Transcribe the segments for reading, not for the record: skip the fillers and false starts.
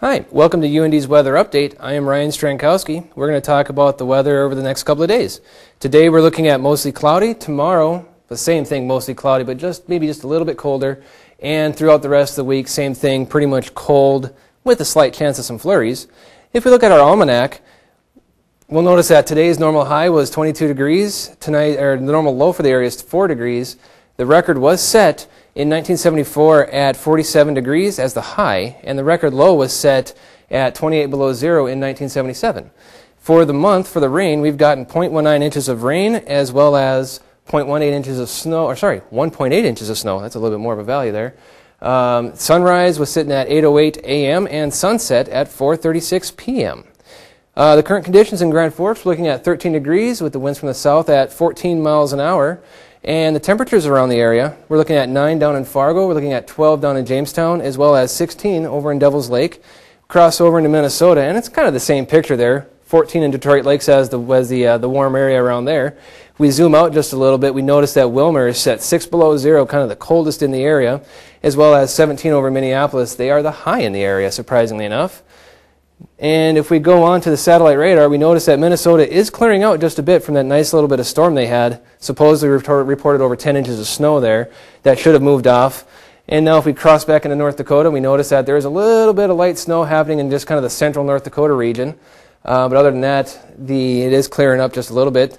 Hi, welcome to UND's Weather Update. I am Ryan Strankowski. We're going to talk about the weather over the next couple of days. Today we're looking at mostly cloudy. Tomorrow, the same thing, mostly cloudy, but maybe just a little bit colder. And throughout the rest of the week, same thing, pretty much cold with a slight chance of some flurries. If we look at our almanac, we'll notice that today's normal high was 22 degrees. Tonight, or the normal low for the area is 4 degrees. The record was set in 1974 at 47 degrees as the high, and the record low was set at 28 below zero in 1977. For the month, for the rain, we've gotten 0.19 inches of rain as well as 0.18 inches of snow, 1.8 inches of snow. That's a little bit more of a value there. Sunrise was sitting at 8:08 a.m. and sunset at 4:36 p.m. The current conditions in Grand Forks, we're looking at 13 degrees with the winds from the south at 14 miles an hour. And the temperatures around the area, we're looking at 9 down in Fargo, we're looking at 12 down in Jamestown, as well as 16 over in Devil's Lake. Cross over into Minnesota, and it's kind of the same picture there. 14 in Detroit Lakes as the warm area around there. If we zoom out just a little bit, we notice that Willmar is set 6 below zero, kind of the coldest in the area, as well as 17 over Minneapolis. They are the high in the area, surprisingly enough. And if we go on to the satellite radar, we notice that Minnesota is clearing out just a bit from that nice little bit of storm they had. Supposedly reported over 10 inches of snow there. That should have moved off. And now if we cross back into North Dakota, we notice that there is a little bit of light snow happening in just kind of the central North Dakota region. But other than that, it is clearing up just a little bit.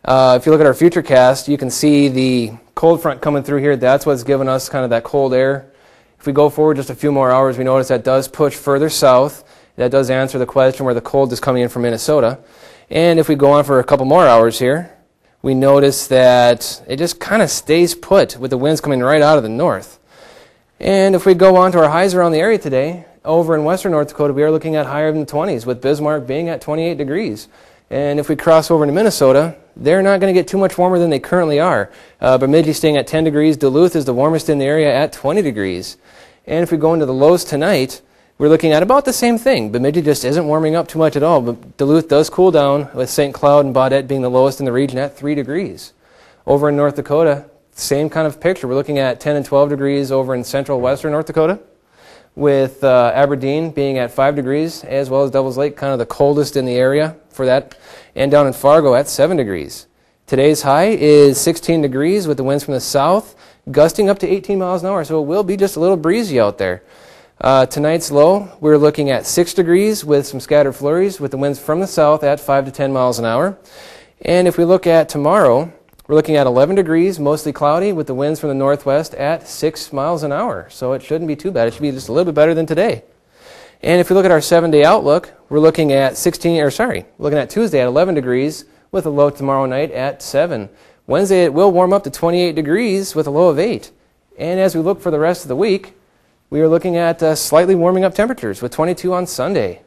If you look at our futurecast, you can see the cold front coming through here. That's what's giving us kind of that cold air. If we go forward just a few more hours, we notice that does push further south. That does answer the question where the cold is coming in from Minnesota. And if we go on for a couple more hours here, we notice that it just kind of stays put with the winds coming right out of the north. And if we go on to our highs around the area today, over in western North Dakota, we are looking at higher than the 20s, with Bismarck being at 28 degrees. And if we cross over into Minnesota, they're not going to get too much warmer than they currently are. Bemidji staying at 10 degrees. Duluth is the warmest in the area at 20 degrees. And if we go into the lows tonight, we're looking at about the same thing. Bemidji just isn't warming up too much at all, but Duluth does cool down, with St. Cloud and Baudette being the lowest in the region at 3 degrees. Over in North Dakota, same kind of picture. We're looking at 10 and 12 degrees over in central western North Dakota, with Aberdeen being at 5 degrees, as well as Devil's Lake, kind of the coldest in the area for that, and down in Fargo at 7 degrees. Today's high is 16 degrees with the winds from the south, gusting up to 18 miles an hour, so it will be just a little breezy out there. Tonight's low, we're looking at 6 degrees with some scattered flurries with the winds from the south at 5 to 10 miles an hour. And if we look at tomorrow, we're looking at 11 degrees, mostly cloudy, with the winds from the northwest at 6 miles an hour. So it shouldn't be too bad. It should be just a little bit better than today. And if we look at our 7-day outlook, we're looking at Tuesday at 11 degrees with a low tomorrow night at 7. Wednesday it will warm up to 28 degrees with a low of 8. And as we look for the rest of the week, we are looking at slightly warming up temperatures with 22 on Sunday.